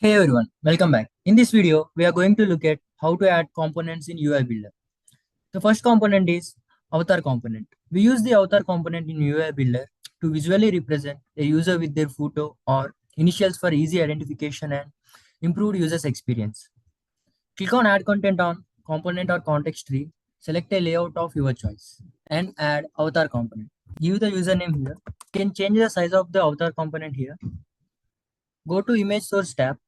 Hey everyone, welcome back. In this video, we are going to look at how to add components in UI Builder. The first component is avatar component. We use the avatar component in UI Builder to visually represent a user with their photo or initials for easy identification and improved user's experience. Click on Add Content on Component or Context Tree, select a layout of your choice, and add avatar component. Give the username here. You can change the size of the avatar component here. Go to Image Source tab.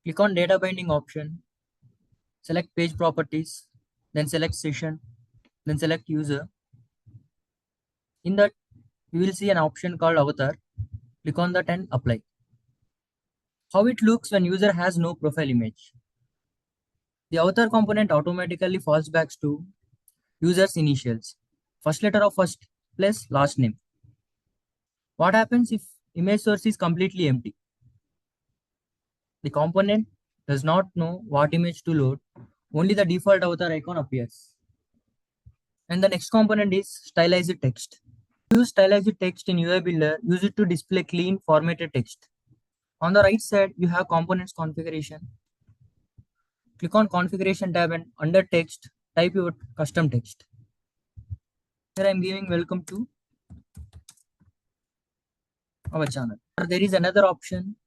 Click on Data Binding option, select Page Properties, then select Session, then select User. In that, you will see an option called Avatar. Click on that and apply. How it looks when user has no profile image. The avatar component automatically falls back to user's initials, first letter of first plus last name. What happens if image source is completely empty? The component does not know what image to load, only the default avatar icon appears. And the next component is Stylized Text. Use Stylized Text in UI Builder, use it to display clean formatted text. On the right side, you have Components Configuration. Click on Configuration tab and under Text, type your custom text. Here I am giving welcome to our channel. There is another option,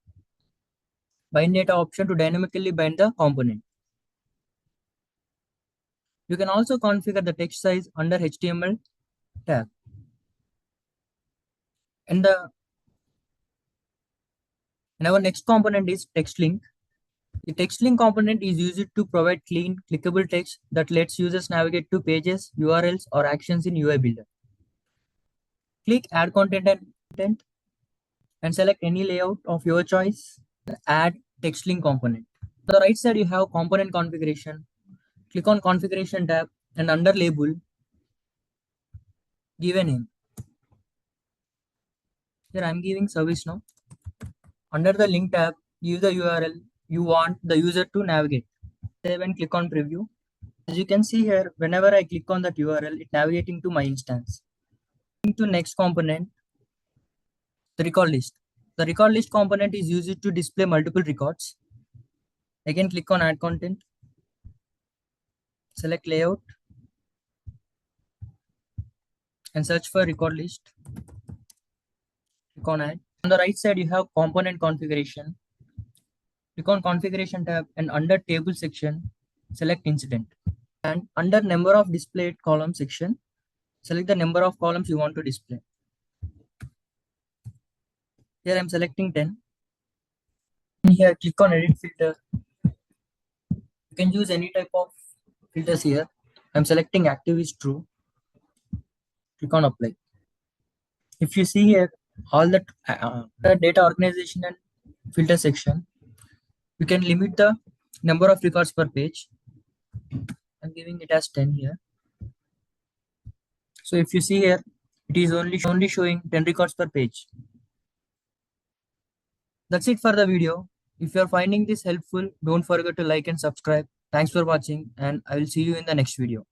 bind data option, to dynamically bind the component. You can also configure the text size under HTML tab. And our next component is text link. The text link component is used to provide clean, clickable text that lets users navigate to pages, URLs, or actions in UI Builder. Click Add Content and select any layout of your choice. Add text link component. On the right side, you have component configuration. Click on Configuration tab and under Label, give a name. Here I am giving ServiceNow. Under the Link tab, give the URL you want the user to navigate. Save and click on Preview. As you can see here, whenever I click on that URL, it navigating to my instance. To next component, the record list. The record list component is used to display multiple records. Again, click on Add Content. Select Layout and search for record list. Click on Add. On the right side, you have component configuration. Click on Configuration tab and under Table section, select Incident. And under Number of Displayed Columns section, select the number of columns you want to display. Here I am selecting 10. And here, click on Edit Filter. You can use any type of filters here. I am selecting Active is True. Click on Apply. If you see here, all the data organization and filter section, you can limit the number of records per page. I'm giving it as 10 here. So if you see here, it is only showing 10 records per page. That's it for the video. If you are finding this helpful, don't forget to like and subscribe. Thanks for watching, and I will see you in the next video.